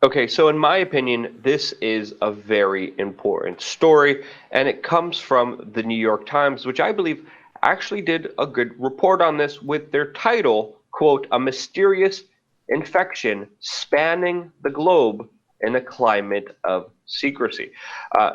Okay, so in my opinion, this is a very important story, and it comes from the New York Times, which I believe actually did a good report on this with their title, quote, "A Mysterious Infection Spanning the Globe in a Climate of Secrecy."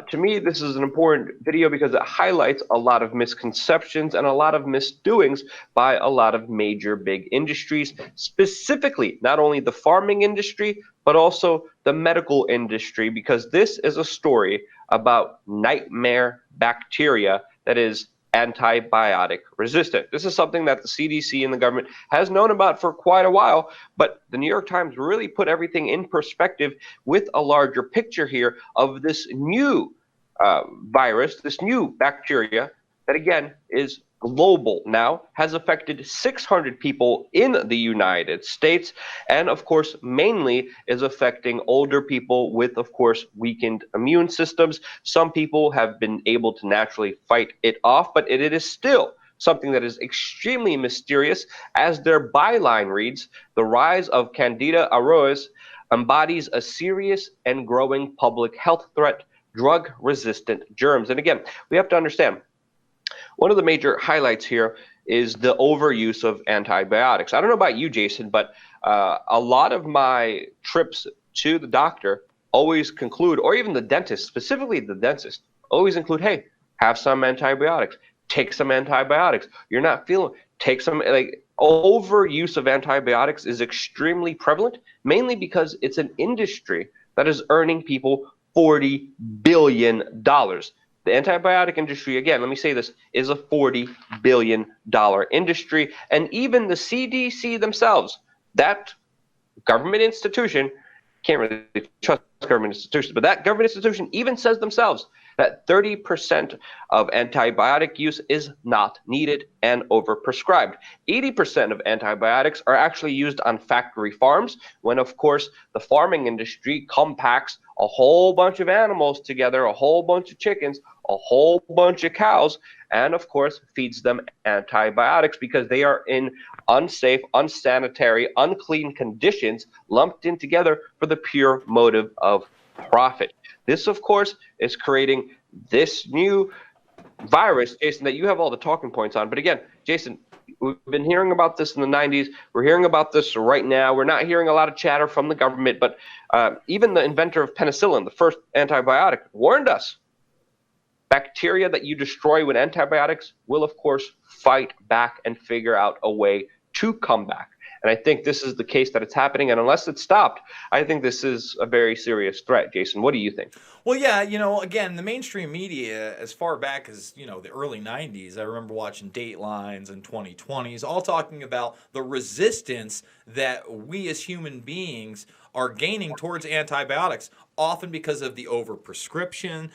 To me, this is an important video because it highlights a lot of misconceptions and a lot of misdoings by a lot of major big industries, specifically not only the farming industry, but also the medical industry, because this is a story about nightmare bacteria that is antibiotic resistant. This is something that the CDC and the government has known about for quite a while, but the New York Times really put everything in perspective with a larger picture here of this new virus, this new bacteria that again is global now, has affected 600 people in the United States, and of course, mainly is affecting older people with, of course, weakened immune systems. Some people have been able to naturally fight it off, but it is still something that is extremely mysterious. As their byline reads, the rise of Candida auris embodies a serious and growing public health threat, drug resistant germs. And again, we have to understand one of the major highlights here is the overuse of antibiotics. I don't know about you, Jason, but a lot of my trips to the doctor always conclude, or even the dentist, specifically the dentist, always include, hey, have some antibiotics, take some antibiotics. You're not feeling, take some, like, overuse of antibiotics is extremely prevalent, mainly because it's an industry that is earning people $40 billion. The antibiotic industry, again, let me say this, is a $40 billion industry. And even the CDC themselves, that government institution, can't really trust government institutions, but that government institution even says themselves that 30% of antibiotic use is not needed and overprescribed. 80% of antibiotics are actually used on factory farms, when, of course, the farming industry compacts a whole bunch of animals together, a whole bunch of chickens, a whole bunch of cows, and, of course, feeds them antibiotics because they are in unsafe, unsanitary, unclean conditions lumped in together for the pure motive of profit. This, of course, is creating this new virus, Jason, that you have all the talking points on. But again, Jason, we've been hearing about this in the 90s. We're hearing about this right now. We're not hearing a lot of chatter from the government, but even the inventor of penicillin, the first antibiotic, warned us. Bacteria that you destroy with antibiotics will, of course, fight back and figure out a way to come back. And I think this is the case that it's happening. And unless it's stopped, I think this is a very serious threat. Jason, what do you think? Well, yeah, again, the mainstream media, as far back as, the early 90s, I remember watching Datelines and 2020s, all talking about the resistance that we as human beings are gaining towards antibiotics, often because of the overprescription,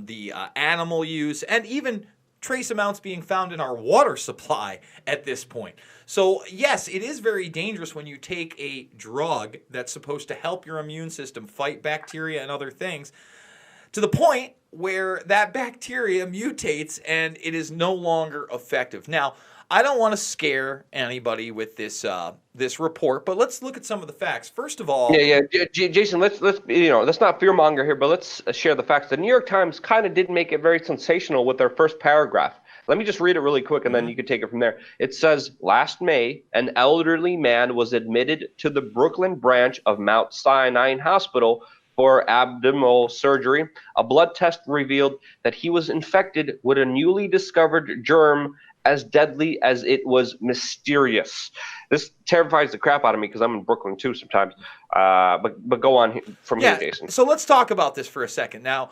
the animal use, and even trace amounts being found in our water supply at this point. So, yes, it is very dangerous when you take a drug that's supposed to help your immune system fight bacteria and other things to the point where that bacteria mutates and it is no longer effective. Now, I don't want to scare anybody with this report, but let's look at some of the facts. First of all, Jason, let's not fearmonger here, but let's share the facts. The New York Times kind of did make it very sensational with their first paragraph. Let me just read it really quick, and then you can take it from there. It says, last May, an elderly man was admitted to the Brooklyn branch of Mount Sinai Hospital for abdominal surgery. A blood test revealed that he was infected with a newly discovered germ as deadly as it was mysterious. This terrifies the crap out of me because I'm in Brooklyn too sometimes. But go on from here, Jason. So let's talk about this for a second. Now,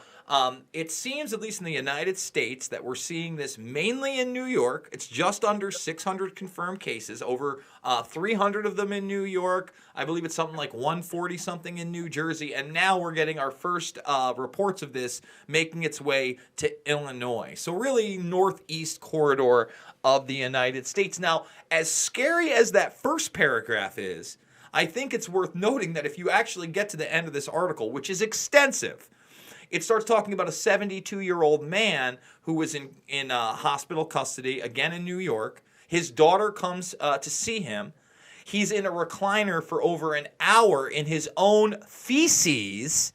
it seems, at least in the United States, that we're seeing this mainly in New York. It's just under 600 confirmed cases, over 300 of them in New York. I believe it's something like 140 something in New Jersey. And now we're getting our first reports of this making its way to Illinois. So really northeast corridor of the United States. Now, as scary as that first paragraph is, I think it's worth noting that if you actually get to the end of this article, which is extensive, it starts talking about a 72-year-old man who was in hospital custody, again in New York. His daughter comes to see him. He's in a recliner for over an hour in his own feces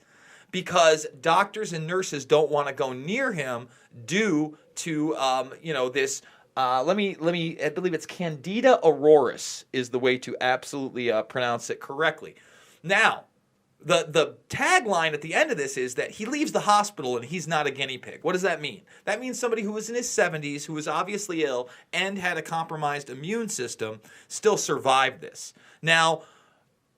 because doctors and nurses don't want to go near him due to this. I believe it's Candida auroris is the way to absolutely pronounce it correctly. Now, the tagline at the end of this is that he leaves the hospital and he's not a guinea pig. What does that mean? That means somebody who was in his 70s, who was obviously ill and had a compromised immune system, still survived this. Now,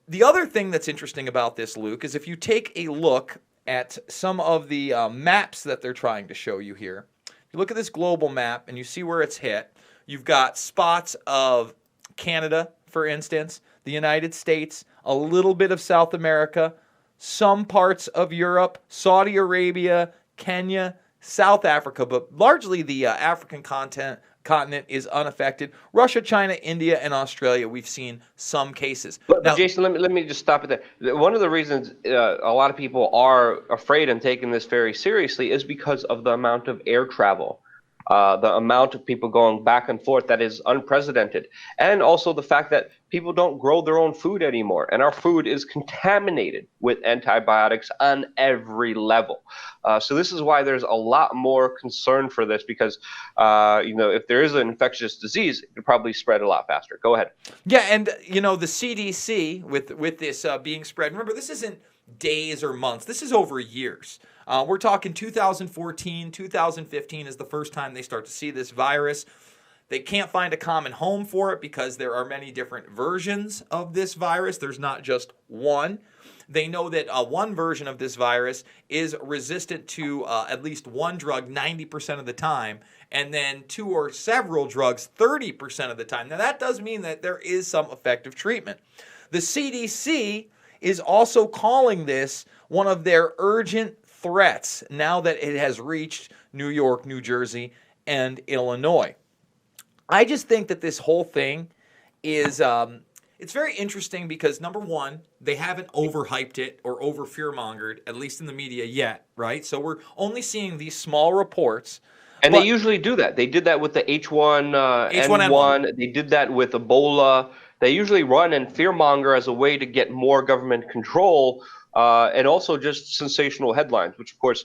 the other thing that's interesting about this, Luke, is if you take a look at some of the maps that they're trying to show you here, if you look at this global map and you see where it's hit, you've got spots of Canada, for instance, the United States, a little bit of South America, some parts of Europe, Saudi Arabia, Kenya, South Africa, but largely the African continent is unaffected. Russia, China, India, and Australia, we've seen some cases. But Now, Jason, let me just stop it there. One of the reasons a lot of people are afraid and taking this very seriously is because of the amount of air travel. The amount of people going back and forth that is unprecedented. And also the fact that people don't grow their own food anymore. And our food is contaminated with antibiotics on every level. So this is why there's a lot more concern for this because, if there is an infectious disease, it could probably spread a lot faster. Go ahead. Yeah, and, the CDC with this being spread, remember, this isn't days or months. This is over years. We're talking 2014, 2015 is the first time they start to see this virus. They can't find a common home for it because there are many different versions of this virus. There's not just one. They know that one version of this virus is resistant to at least one drug 90% of the time, and then two or several drugs 30% of the time. Now, that does mean that there is some effective treatment. The CDC is also calling this one of their urgent threats now that it has reached New York, New Jersey, and Illinois. I just think that this whole thing is it's very interesting because, number one, they haven't overhyped it or over fearmongered, at least in the media yet, right? So we're only seeing these small reports. And they usually do that. They did that with the H1N1. They did that with Ebola. They usually run and fearmonger as a way to get more government control and also just sensational headlines, which, of course,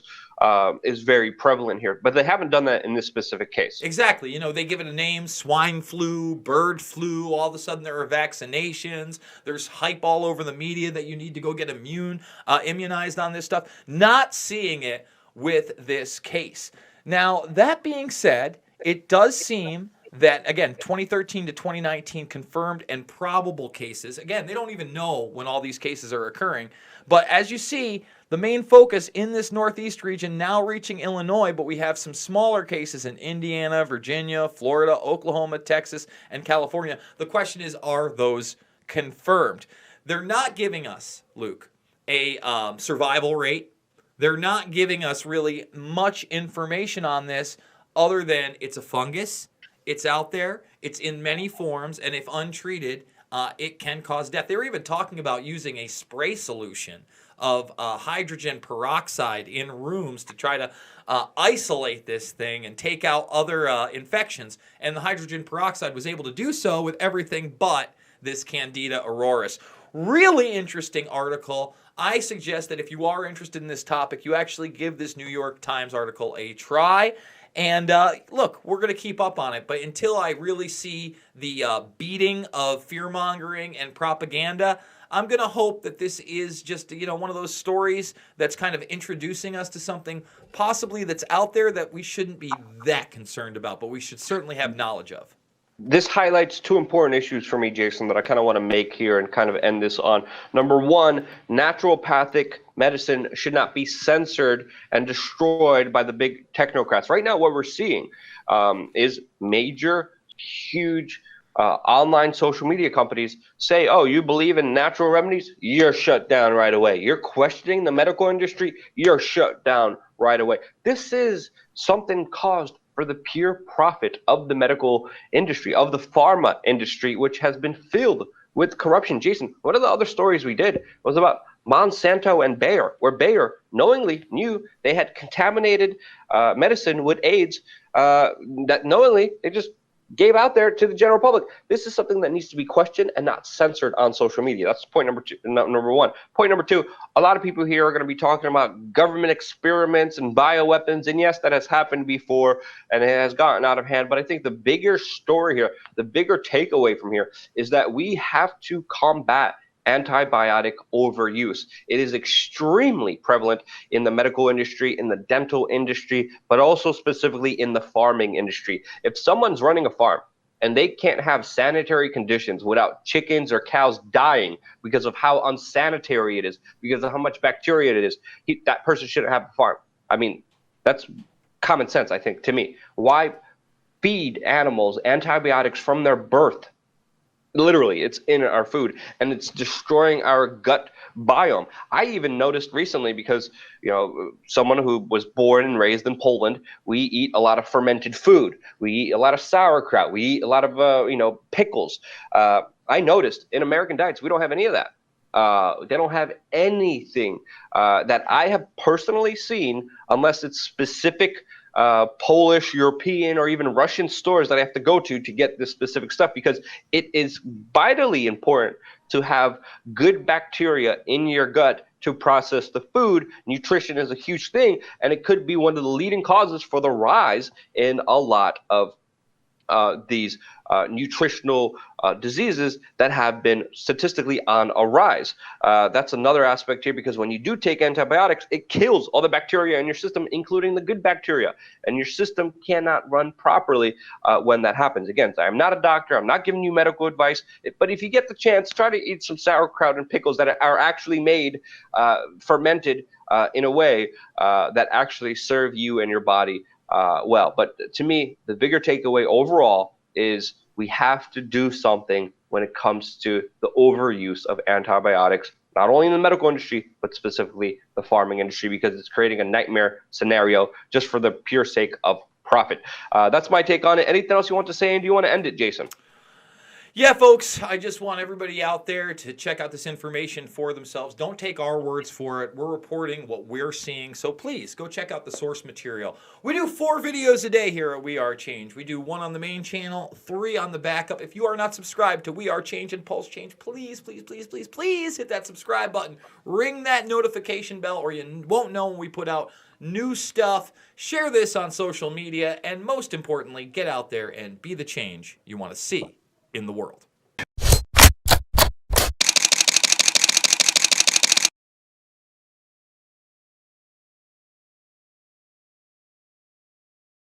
is very prevalent here. But they haven't done that in this specific case. Exactly. They give it a name, swine flu, bird flu. All of a sudden there are vaccinations. There's hype all over the media that you need to go get immunized on this stuff. Not seeing it with this case. Now, that being said, it does seem that, again, 2013 to 2019 confirmed and probable cases. Again, they don't even know when all these cases are occurring. But as you see, the main focus in this Northeast region now reaching Illinois, but we have some smaller cases in Indiana, Virginia, Florida, Oklahoma, Texas, and California. The question is, are those confirmed? They're not giving us, Luke, a survival rate. They're not giving us really much information on this other than it's a fungus. It's out there. It's in many forms. And if untreated, it can cause death. They were even talking about using a spray solution of hydrogen peroxide in rooms to try to isolate this thing and take out other infections. And the hydrogen peroxide was able to do so with everything but this Candida auroris. Really interesting article. I suggest that if you are interested in this topic, you actually give this New York Times article a try. And look, we're going to keep up on it. But until I really see the beating of fear-mongering and propaganda, I'm going to hope that this is just, one of those stories that's kind of introducing us to something possibly that's out there that we shouldn't be that concerned about, but we should certainly have knowledge of. This highlights two important issues for me, Jason, that I kind of want to make here and kind of end this on. Number one, naturopathic medicine should not be censored and destroyed by the big technocrats. Right now, what we're seeing is major, huge online social media companies say, oh, you believe in natural remedies? You're shut down right away. You're questioning the medical industry? You're shut down right away. This is something caused for the pure profit of the medical industry, of the pharma industry, which has been filled with corruption. Jason, one of the other stories we did was about Monsanto and Bayer, where Bayer knowingly knew they had contaminated medicine with AIDS, that knowingly they just gave out there to the general public. This is something that needs to be questioned and not censored on social media. That's point number two. Number one. Point number two, a lot of people here are going to be talking about government experiments and bioweapons. And yes, that has happened before and it has gotten out of hand. But I think the bigger story here, the bigger takeaway from here is that we have to combat antibiotic overuse. It is extremely prevalent in the medical industry, in the dental industry, but also specifically in the farming industry. If someone's running a farm and they can't have sanitary conditions without chickens or cows dying because of how unsanitary it is, because of how much bacteria it is, that person shouldn't have a farm. I mean, that's common sense, I think, to me. Why feed animals antibiotics from their birth? Literally, it's in our food and it's destroying our gut biome. I even noticed recently because, someone who was born and raised in Poland, we eat a lot of fermented food. We eat a lot of sauerkraut. We eat a lot of, pickles. I noticed in American diets, we don't have any of that. They don't have anything that I have personally seen unless it's specific Polish, European, or even Russian stores that I have to go to get this specific stuff, because it is vitally important to have good bacteria in your gut to process the food. Nutrition is a huge thing, and it could be one of the leading causes for the rise in a lot of these nutritional diseases that have been statistically on a rise. That's another aspect here, because when you do take antibiotics, it kills all the bacteria in your system, including the good bacteria, and your system cannot run properly when that happens. Again, I'm not a doctor, I'm not giving you medical advice, but if you get the chance, try to eat some sauerkraut and pickles that are actually made, fermented in a way that actually serve you and your body well. But to me, the bigger takeaway overall is we have to do something when it comes to the overuse of antibiotics, not only in the medical industry, but specifically the farming industry, because it's creating a nightmare scenario just for the pure sake of profit. That's my take on it. Anything else you want to say, and do you want to end it, Jason? Yeah, folks, I just want everybody out there to check out this information for themselves. Don't take our words for it. We're reporting what we're seeing, so please go check out the source material. We do 4 videos a day here at WeAreChange. We do 1 on the main channel, 3 on the backup. If you are not subscribed to WeAreChange and Pulse Change, please, please, please, please, please hit that subscribe button. Ring that notification bell, or you won't know when we put out new stuff. Share this on social media, and most importantly, get out there and be the change you want to see in the world.